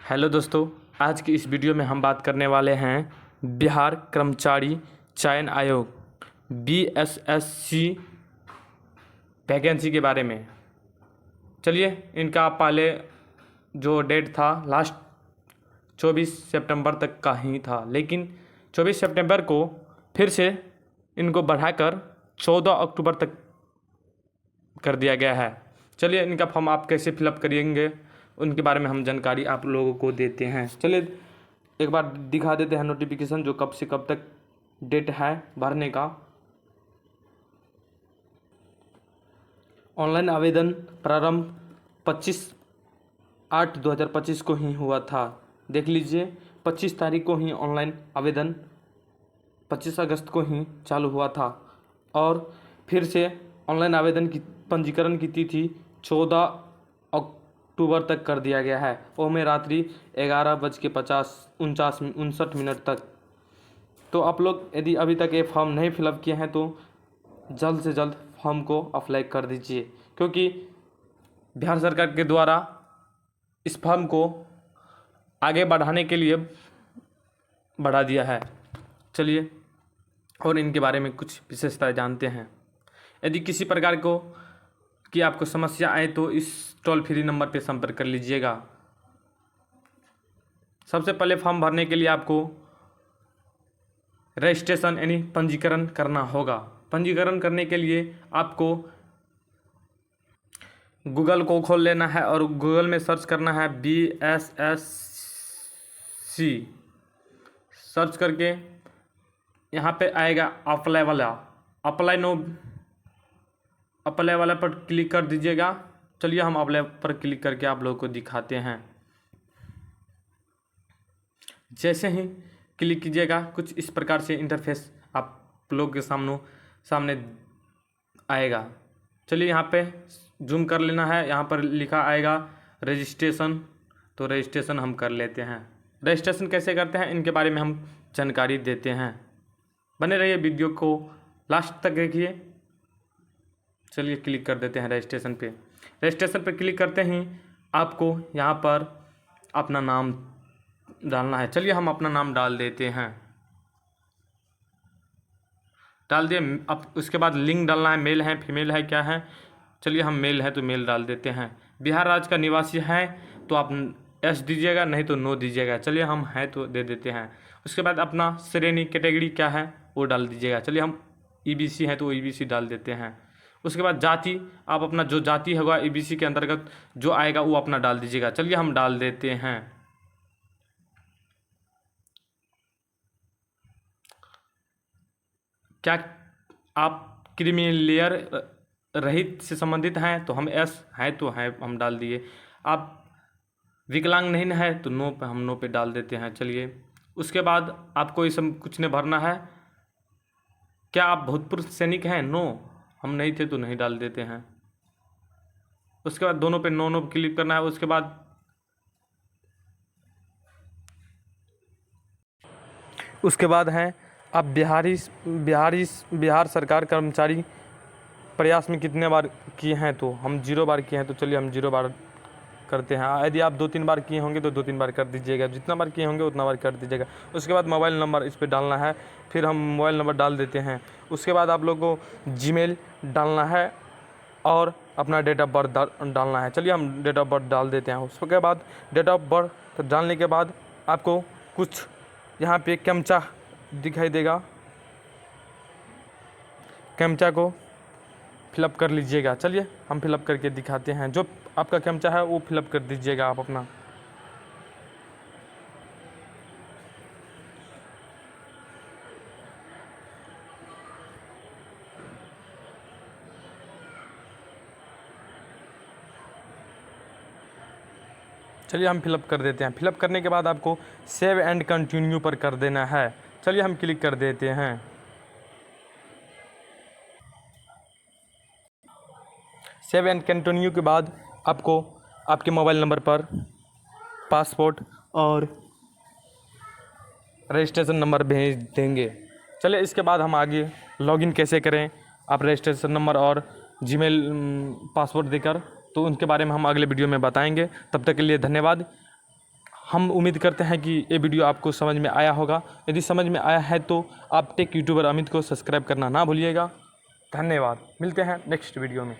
Hello दोस्तों, आज की इस वीडियो में हम बात करने वाले हैं बिहार कर्मचारी चयन आयोग बीएसएससी वैकेंसी के बारे में। चलिए, इनका पहले जो डेट था लास्ट 24 सितंबर तक का ही था, लेकिन 24 सितंबर को फिर से इनको बढ़ाकर 14 अक्टूबर तक कर दिया गया है। चलिए, इनका फॉर्म आप कैसे फिलअप करेंगे उनके बारे में हम जानकारी आप लोगों को देते हैं। चलिए एक बार दिखा देते हैं नोटिफिकेशन, जो कब से कब तक डेट है भरने का। ऑनलाइन आवेदन प्रारंभ 25/8/2025 को ही हुआ था। देख लीजिए, 25 तारीख को ही ऑनलाइन आवेदन 25 अगस्त को ही चालू हुआ था, और फिर से ऑनलाइन आवेदन की पंजीकरण की तिथि 14 अक्टूबर तक कर दिया गया है, वो में रात्रि 11:59 तक। तो आप लोग यदि अभी तक ये फॉर्म नहीं फिलअप किए हैं तो जल्द से जल्द फॉर्म को अप्लाई कर दीजिए, क्योंकि बिहार सरकार के द्वारा इस फॉर्म को आगे बढ़ाने के लिए बढ़ा दिया है। चलिए और इनके बारे में कुछ विशेषताएं जानते हैं। यदि किसी प्रकार की आपको समस्या आए तो इस टोल फ्री नंबर पर संपर्क कर लीजिएगा। सबसे पहले फॉर्म भरने के लिए आपको रजिस्ट्रेशन यानी पंजीकरण करना होगा। पंजीकरण करने के लिए आपको गूगल को खोल लेना है और गूगल में सर्च करना है BSSC। सर्च करके यहाँ पे आएगा अप्लाई वाला पर क्लिक कर दीजिएगा। चलिए हम अप्लाई पर क्लिक करके आप लोगों को दिखाते हैं। जैसे ही क्लिक कीजिएगा कुछ इस प्रकार से इंटरफेस आप लोग के सामने आएगा। चलिए यहाँ पे जूम कर लेना है, यहाँ पर लिखा आएगा रजिस्ट्रेशन, तो रजिस्ट्रेशन हम कर लेते हैं। रजिस्ट्रेशन कैसे करते हैं इनके बारे में हम जानकारी देते हैं, बने रहिए, वीडियो को लास्ट तक देखिए। चलिए क्लिक कर देते हैं रजिस्ट्रेशन पे। रजिस्ट्रेशन पे क्लिक करते ही आपको यहाँ पर अपना नाम डालना है। चलिए हम अपना नाम डाल देते हैं, डाल दिए। अब उसके बाद लिंग डालना है, मेल है फीमेल है क्या है। चलिए हम मेल है तो मेल डाल देते हैं। बिहार राज्य का निवासी है तो आप एस दीजिएगा, नहीं तो नो दीजिएगा। चलिए हम है तो दे देते हैं। उसके बाद अपना श्रेणी कैटेगरी क्या है वो डाल दीजिएगा। चलिए हम EBC है तो EBC डाल देते हैं। उसके बाद जाति, आप अपना जो जाति होगा EBC के अंतर्गत जो आएगा वो अपना डाल दीजिएगा। चलिए हम डाल देते हैं। क्या आप क्रीमी लेयर रहित से संबंधित हैं तो हम एस है तो है हम डाल दिए। आप विकलांग नहीं है तो नो पे हम नो पे डाल देते हैं। चलिए उसके बाद आपको ये सब कुछ नहीं भरना है। क्या आप भूतपूर्व सैनिक हैं? नो, हम नहीं थे तो नहीं डाल देते हैं। उसके बाद दोनों पे नो क्लिक करना है। उसके बाद हैं आप बिहार सरकार कर्मचारी प्रयास में कितने बार किए हैं, तो हम 0 बार किए हैं। तो चलिए हम 0 बार करते हैं। यदि आप 2-3 बार किए होंगे तो 2-3 बार कर दीजिएगा, जितना बार किए होंगे उतना बार कर दीजिएगा। उसके बाद मोबाइल नंबर इस पर डालना है, फिर हम मोबाइल नंबर डाल देते हैं। उसके बाद आप लोग को जीमेल डालना है और अपना डेट ऑफ बर्थ डालना है। चलिए हम डेट ऑफ बर्थ डाल देते हैं। उसके बाद डेट ऑफ बर्थ डालने के बाद आपको कुछ यहाँ पे कैप्चा दिखाई देगा, कैप्चा को फिलअप कर लीजिएगा। चलिए हम फिलअप करके दिखाते हैं। जो आपका कैप्चा है वो फिलअप कर दीजिएगा आप अपना। चलिए हम फिलअप कर देते हैं। फिलअप करने के बाद आपको सेव एंड कंटिन्यू पर कर देना है। चलिए हम क्लिक कर देते हैं। सेव एंड कंटिन्यू के बाद आपको आपके मोबाइल नंबर पर पासपोर्ट और रजिस्ट्रेशन नंबर भेज देंगे। चलिए इसके बाद हम आगे लॉगिन कैसे करें, आप रजिस्ट्रेशन नंबर और जीमेल पासवर्ड देकर, तो उनके बारे में हम अगले वीडियो में बताएंगे। तब तक के लिए धन्यवाद। हम उम्मीद करते हैं कि ये वीडियो आपको समझ में आया होगा। यदि समझ में आया है तो आप टेक यूट्यूबर अमित को सब्सक्राइब करना ना भूलिएगा। धन्यवाद। मिलते हैं नेक्स्ट वीडियो में।